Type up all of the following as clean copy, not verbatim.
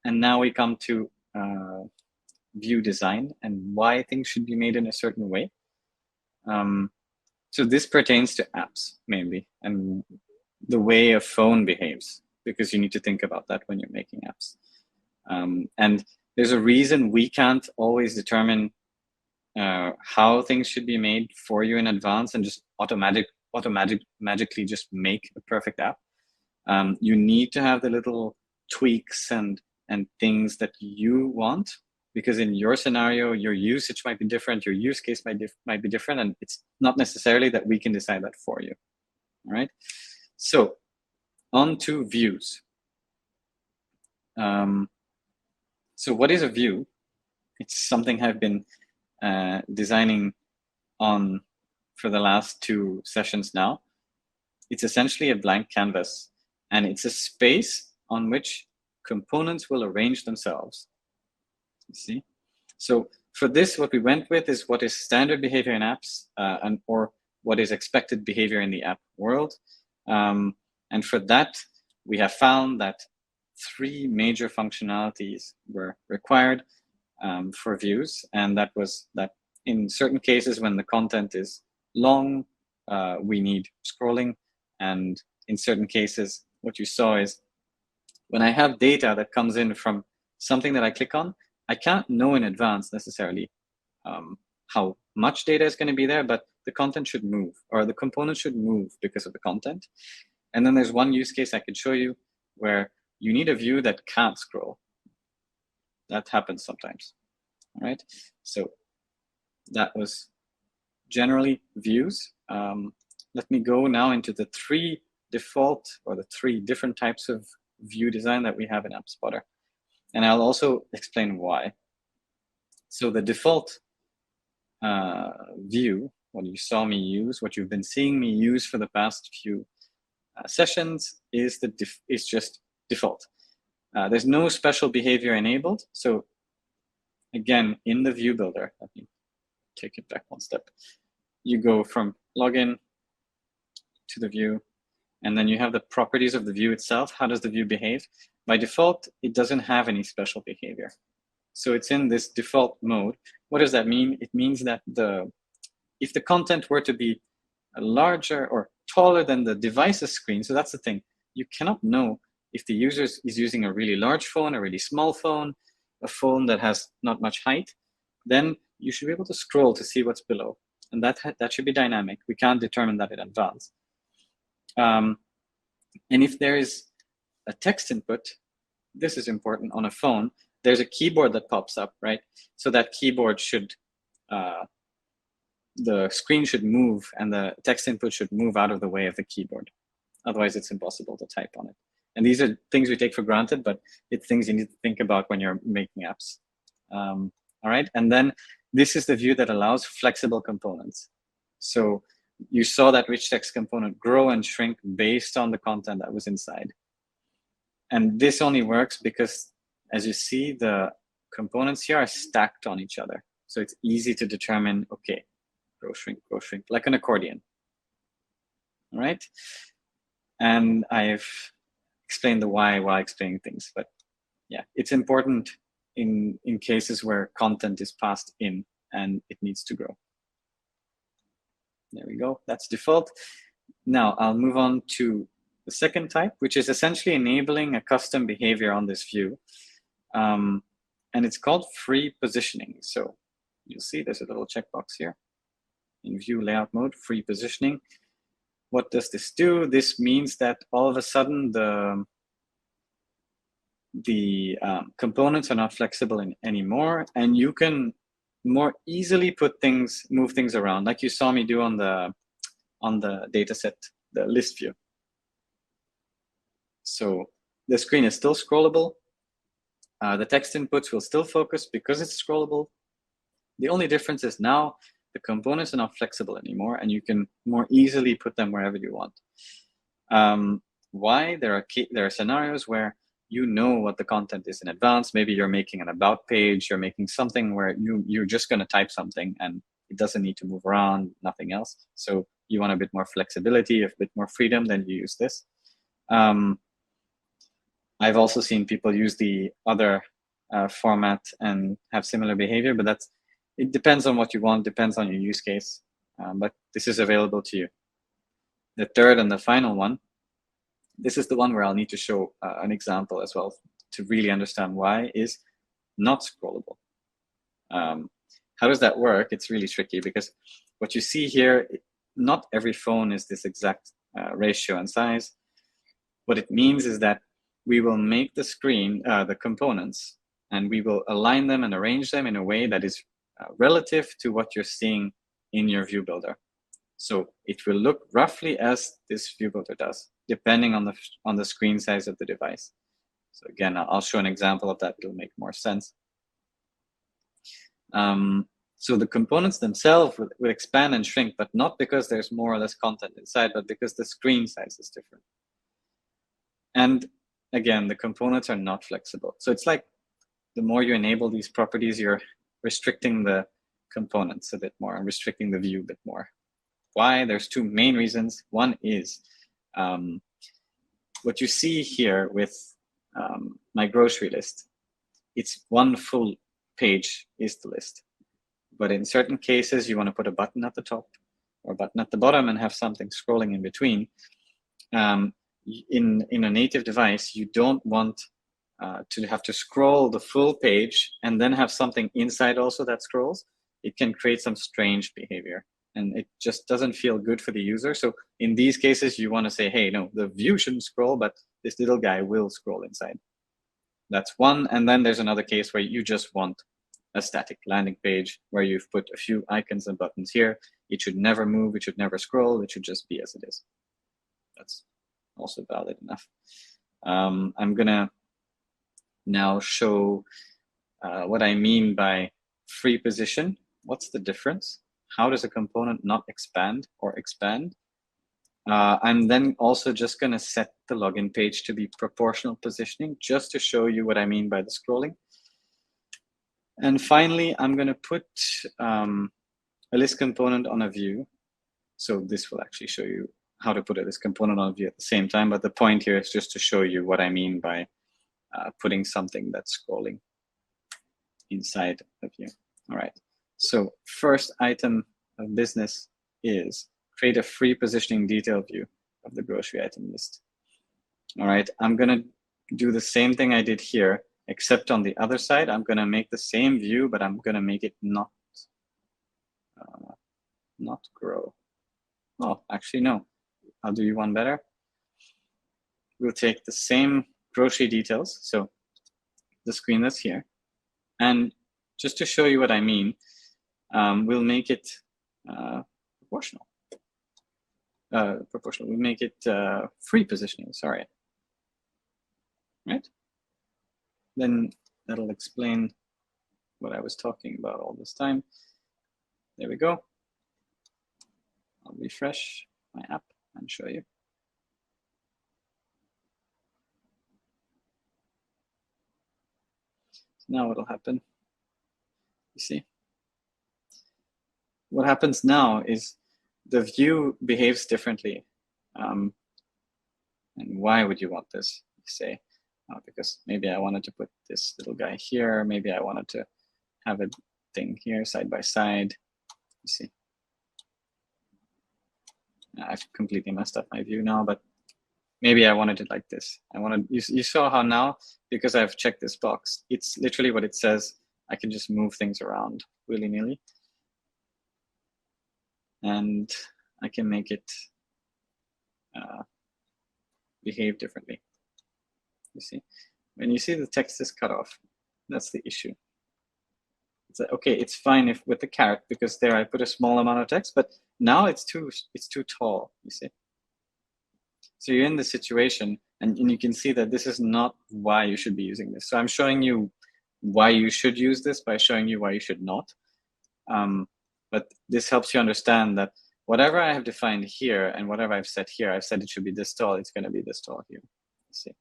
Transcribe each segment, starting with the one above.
And now we come to view design and why things should be made in a certain way. So this pertains to apps mainly, and the way a phone behaves, because you need to think about that when you're making apps. And there's a reason we can't always determine how things should be made for you in advance and just magically just make a perfect app. You need to have the little tweaks and things that you want, because in your scenario, your usage might be different, your use case might be different, and it's not necessarily that we can decide that for you. All right. So on to views. So what is a view? It's something I've been designing on for the last 2 sessions now. It's essentially a blank canvas, and it's a space on which components will arrange themselves. You see? So for this, what we went with is what is standard behavior in apps, or what is expected behavior in the app world. And for that, we have found that 3 major functionalities were required for views, and that was that in certain cases when the content is long, we need scrolling, and in certain cases, what you saw is when I have data that comes in from something that I click on, I can't know in advance necessarily how much data is going to be there, but the content should move, or the component should move because of the content. And then there's one use case I could show you where you need a view that can't scroll. That happens sometimes. All right. So that was generally views. Let me go now into the 3 default, or the 3 different types of view design that we have in Appspotr. And I'll also explain why. So the default view, what you saw me use, what you've been seeing me use for the past few sessions, is just default. There's no special behavior enabled. So again, in the view builder, let me take it back one step. You go from login to the view, and then you have the properties of the view itself. How does the view behave? By default, it doesn't have any special behavior. So it's in this default mode. What does that mean? It means that if the content were to be larger or taller than the device's screen, so that's the thing, you cannot know if the user is using a really large phone, a really small phone, a phone that has not much height, then you should be able to scroll to see what's below. And that should be dynamic. We can't determine that in advance. And if there is a text input, this is important on a phone, there's a keyboard that pops up, right? So that keyboard should, the screen should move and the text input should move out of the way of the keyboard. Otherwise, it's impossible to type on it. And these are things we take for granted, but it's things you need to think about when you're making apps. All right, and then this is the view that allows flexible components. So you saw that rich text component grow and shrink based on the content that was inside. And this only works because, as you see, the components here are stacked on each other. So it's easy to determine, okay, grow, shrink, like an accordion. All right. And I've explained the why while explaining things, but yeah, it's important in cases where content is passed in and it needs to grow. There we go, that's default. Now I'll move on to the second type, which is essentially enabling a custom behavior on this view. And it's called free positioning. So you'll see there's a little checkbox here in view layout mode, free positioning. What does this do? This means that all of a sudden the components are not flexible anymore, and you can more easily move things around, like you saw me do on the data set, the list view. So the screen is still scrollable. The text inputs will still focus because it's scrollable. The only difference is now the components are not flexible anymore, and you can more easily put them wherever you want. Why? There are scenarios where you know what the content is in advance. Maybe you're making an about page, you're making something where you're just going to type something and it doesn't need to move around, nothing else. So you want a bit more flexibility, a bit more freedom, then you use this. I've also seen people use the other format and have similar behavior, but it depends on what you want, depends on your use case, but this is available to you. The third and the final one, this is the one where I'll need to show an example as well to really understand why, is not scrollable. How does that work? It's really tricky because what you see here, not every phone is this exact ratio and size. What it means is that we will make the screen, the components, and we will align them and arrange them in a way that is relative to what you're seeing in your view builder. So it will look roughly as this view builder does, depending on the screen size of the device. So again, I'll show an example of that. It'll make more sense. So the components themselves will expand and shrink, but not because there's more or less content inside, but because the screen size is different. And again, the components are not flexible. So it's like the more you enable these properties, you're restricting the components a bit more and restricting the view a bit more. Why? There's two main reasons. One is what you see here with my grocery list. It's one full page is the list. But in certain cases, you want to put a button at the top or a button at the bottom and have something scrolling in between. In a native device, you don't want to have to scroll the full page and then have something inside also that scrolls. It can create some strange behavior and it just doesn't feel good for the user. So in these cases, you want to say, hey, no, the view shouldn't scroll, but this little guy will scroll inside. That's one. And then there's another case where you just want a static landing page where you've put a few icons and buttons here. It should never move. It should never scroll. It should just be as it is. That's also valid enough. I'm going to now show what I mean by free position. What's the difference? How does a component not expand or expand? I'm then also just going to set the login page to be proportional positioning just to show you what I mean by the scrolling. And finally, I'm going to put a list component on a view. So this will actually show you how to put a list component on a view at the same time. But the point here is just to show you what I mean by putting something that's scrolling inside a view. All right. So first item of business is create a free positioning detail view of the grocery item list. All right. I'm going to do the same thing I did here, except on the other side, I'm going to make the same view, but I'm going to make it not grow. Oh, actually, no. I'll do you one better. We'll take the same grocery details, so the screen that's here, and just to show you what I mean, we'll make it proportional. We'll make it free positioning, sorry. Right? Then that'll explain what I was talking about all this time. There we go. I'll refresh my app and show you. So now what'll happen, you see? What happens now is the view behaves differently. And why would you want this, you say? Because maybe I wanted to put this little guy here. Maybe I wanted to have a thing here side by side. You see, I've completely messed up my view now, but maybe I wanted it like this. You saw how now, because I've checked this box, it's literally what it says. I can just move things around willy-nilly. And I can make it behave differently. You see, when you see the text is cut off, that's the issue. It's like, okay, it's fine if with the caret because there I put a small amount of text, but now it's too tall. You see, so you're in this situation, and you can see that this is not why you should be using this. So I'm showing you why you should use this by showing you why you should not. But this helps you understand that whatever I have defined here and whatever I've set here, I've said it should be this tall, it's going to be this tall here. You see?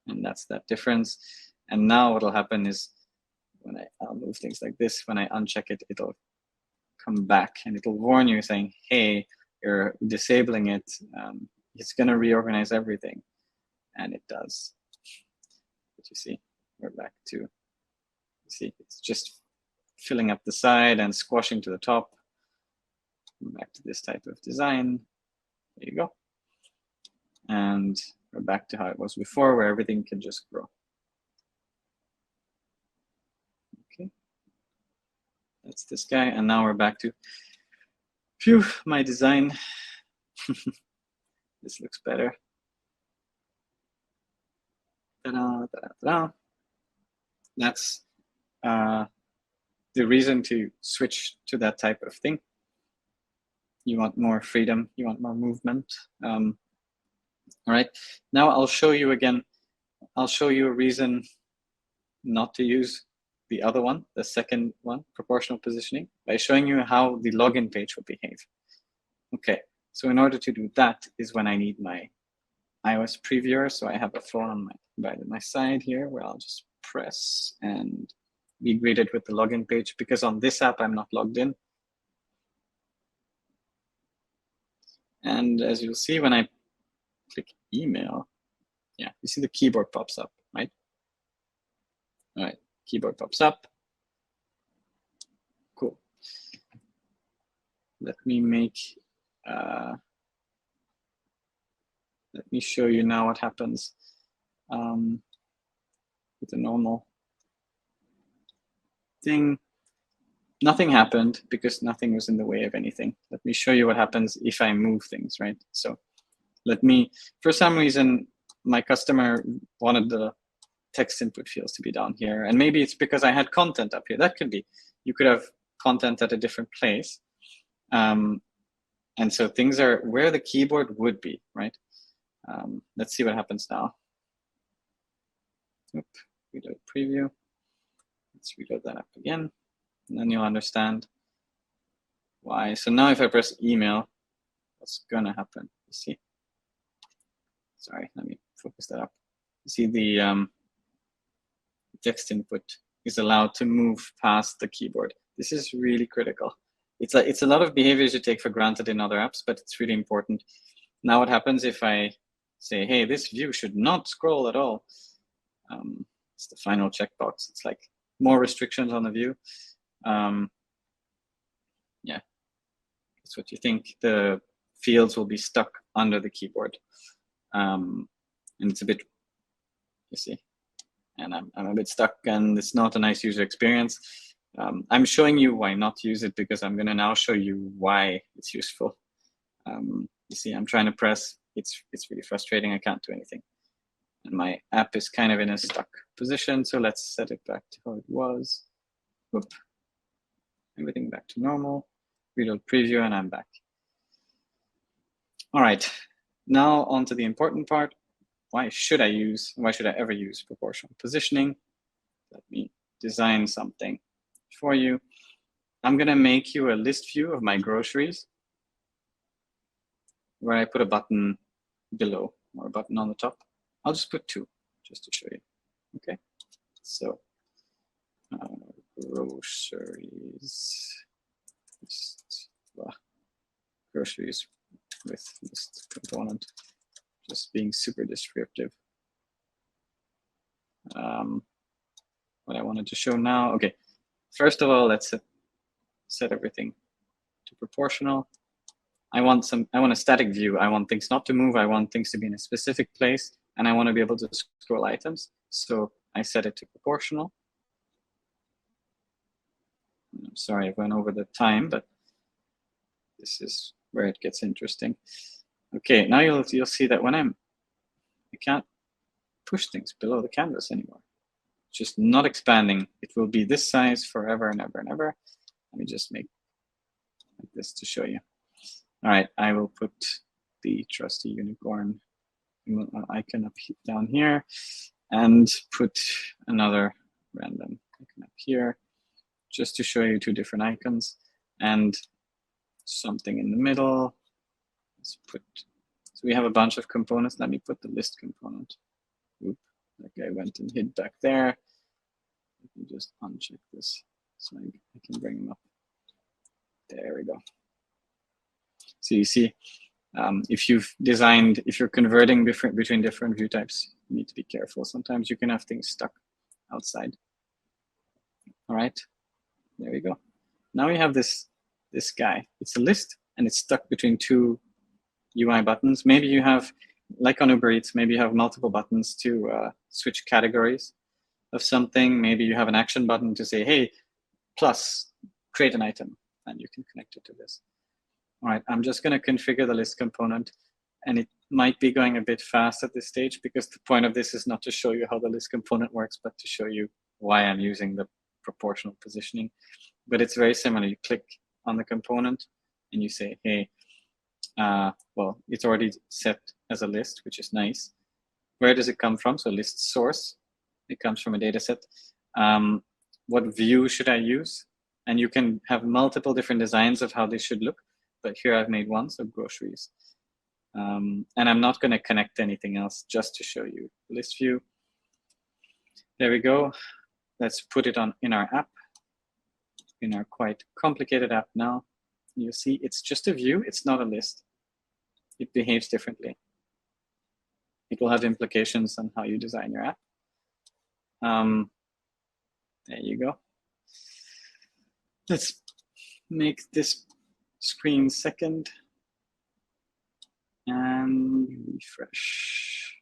And that's that difference. And now what will happen is when I'll move things like this, when I uncheck it, it'll come back and it'll warn you saying, hey, you're disabling it. It's going to reorganize everything. and it does. But you see, we're back to, you see, it's just filling up the side and squashing to the top. Back to this type of design. There you go. And we're back to how it was before, where everything can just grow. Okay. That's this guy. And now we're back to, phew, my design. This looks better. Ta-da, ta-da, ta-da. That's the reason to switch to that type of thing. You want more freedom, you want more movement. All right, now I'll show you again, I'll show you a reason not to use the other one, the second one, proportional positioning, by showing you how the login page will behave. Okay, so in order to do that is when I need my iOS previewer. So I have a phone by my side here where I'll just press and be greeted with the login page, because on this app I'm not logged in. And as you'll see, when I click email, yeah, you see the keyboard pops up, right? All right, keyboard pops up. Cool. Let me show you now what happens with the normal thing. Nothing happened because nothing was in the way of anything. Let me show you what happens if I move things, right? So let me, for some reason, my customer wanted the text input fields to be down here. And maybe it's because I had content up here. That could be. You could have content at a different place. And so things are where the keyboard would be, right? Let's see what happens now. Oop, reload preview. Let's reload that up again. And then you'll understand why. So now if I press email, what's gonna happen? You see? Sorry, let me focus that up. You see the text input is allowed to move past the keyboard. This is really critical. It's a lot of behaviors you take for granted in other apps, but it's really important. Now what happens if I say, hey, this view should not scroll at all? It's the final checkbox. It's like more restrictions on the view. Yeah, that's what you think. The fields will be stuck under the keyboard. And it's a bit, you see, and I'm a bit stuck, and it's not a nice user experience. I'm showing you why not to use it, because I'm going to now show you why it's useful. You see, I'm trying to press. It's really frustrating. I can't do anything. And my app is kind of in a stuck position. So let's set it back to how it was. Whoop. Everything back to normal. Reload preview, and I'm back. All right. Now on to the important part. Why should I ever use proportional positioning? Let me design something for you. I'm going to make you a list view of my groceries, where I put a button below or a button on the top. I'll just put two just to show you. Okay, so groceries, groceries with list component, just being super descriptive. What I wanted to show now, okay, first of all, let's set everything to proportional. I want a static view. I want things not to move. I want things to be in a specific place, and I want to be able to scroll items. So I set it to proportional. I'm sorry, I went over the time, but this is where it gets interesting. Okay, now you'll see that when I can't push things below the canvas anymore. It's just not expanding. It will be this size forever and ever and ever. Let me just make like this to show you. All right, I will put the trusty unicorn icon up down here, and put another random icon up here, just to show you two different icons, and something in the middle. Let's put, so we have a bunch of components. Let me put the list component. Oop, that guy went and hid back there. Let me just uncheck this so I can bring him up. There we go. So you see, If you're converting between different view types, you need to be careful. Sometimes you can have things stuck outside. All right, there we go. Now we have this guy. It's a list and it's stuck between two UI buttons. Maybe you have, like on Uber Eats, maybe you have multiple buttons to switch categories of something. Maybe you have an action button to say, hey, plus create an item, and you can connect it to this. All right, I'm just going to configure the list component, and it might be going a bit fast at this stage because the point of this is not to show you how the list component works, but to show you why I'm using the proportional positioning. But it's very similar. You click on the component and you say, hey, well, it's already set as a list, which is nice. Where does it come from? So list source, it comes from a data set. What view should I use? And you can have multiple different designs of how they should look. But here I've made one, so groceries. And I'm not going to connect anything else, just to show you list view. There we go. Let's put it on in our app, in our quite complicated app now. You see, it's just a view. It's not a list. It behaves differently. It will have implications on how you design your app. There you go. Let's make this screen second and refresh.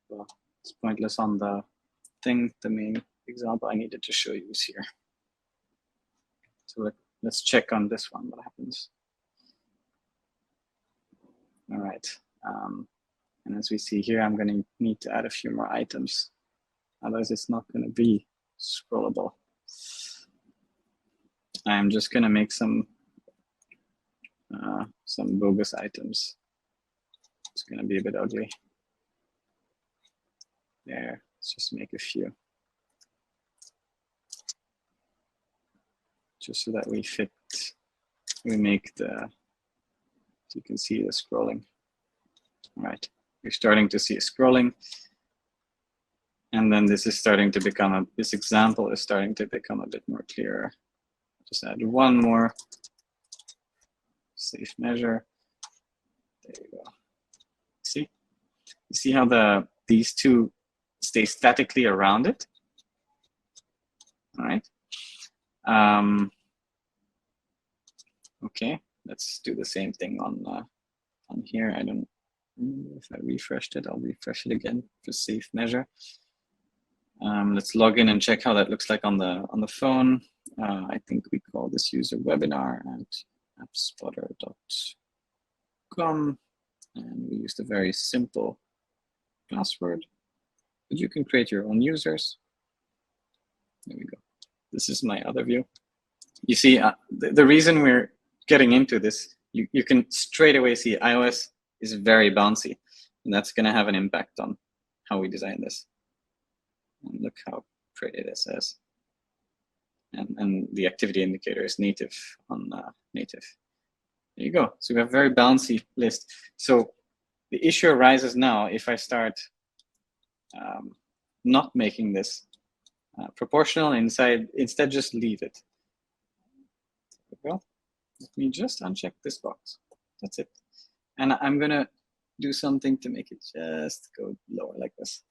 Well, it's pointless on the thing. The main example I needed to show you is here. So let's check on this one what happens. All right. And as we see here, I'm going to need to add a few more items. Otherwise, it's not going to be scrollable. I'm just going to make some bogus items. It's going to be a bit ugly. There, let's just make a few. Just so that we make the, so you can see the scrolling. All right, we're starting to see a scrolling. And then this is starting to become, this example is starting to become a bit more clearer. Just add one more safe measure. There you go. See? You see how these two stay statically around it? All right. Okay, let's do the same thing on here. I don't know if I refreshed it. I'll refresh it again for safe measure. Let's log in and check how that looks like on the phone. I think we call this user webinar at appspotr.com, and we used a very simple password. But you can create your own users. There we go. This is my other view. You see, the reason we're getting into this, you can straight away see iOS is very bouncy, and that's going to have an impact on how we design this. And look how pretty this is. And the activity indicator is native on native. There you go. So we have a very bouncy list. So the issue arises now if I start not making this proportional instead just leave it. There we go. Let me just uncheck this box. That's it. And I'm going to do something to make it just go lower like this.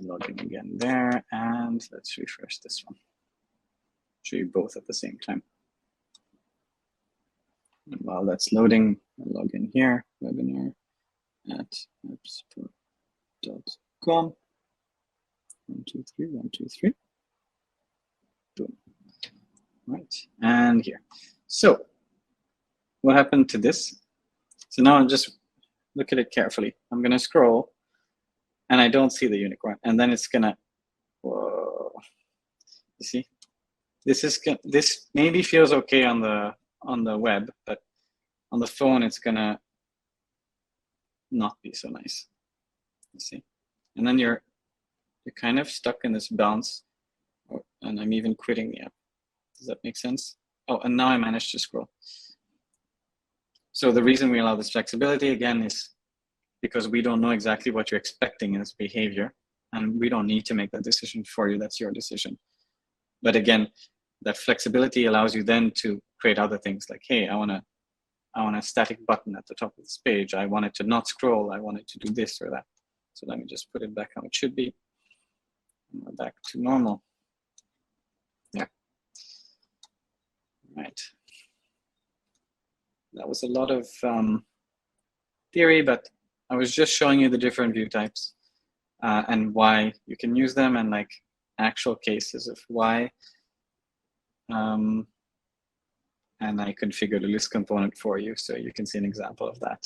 Log in again there, and let's refresh this one. Show you both at the same time. And while that's loading, I'll log in here, webinar at appspotr.com. 1, 2, 3, 1, 2, 3. Boom. Right, and here. So what happened to this? So now I'll just look at it carefully. I'm going to scroll, and I don't see the unicorn, and then it's gonna, whoa, you see? This maybe feels okay on the web, but on the phone it's gonna not be so nice. You see? And then you're kind of stuck in this bounce, and I'm even quitting the app. Does that make sense? Oh, and now I managed to scroll. So the reason we allow this flexibility again is because we don't know exactly what you're expecting in this behavior, and we don't need to make that decision for you. That's your decision. But again, that flexibility allows you then to create other things like, hey, I want a static button at the top of this page. I want it to not scroll. I want it to do this or that. So let me just put it back how it should be. Back to normal. Yeah. Right. That was a lot of theory, but I was just showing you the different view types and why you can use them, and like actual cases of why. And I configured a list component for you, so you can see an example of that.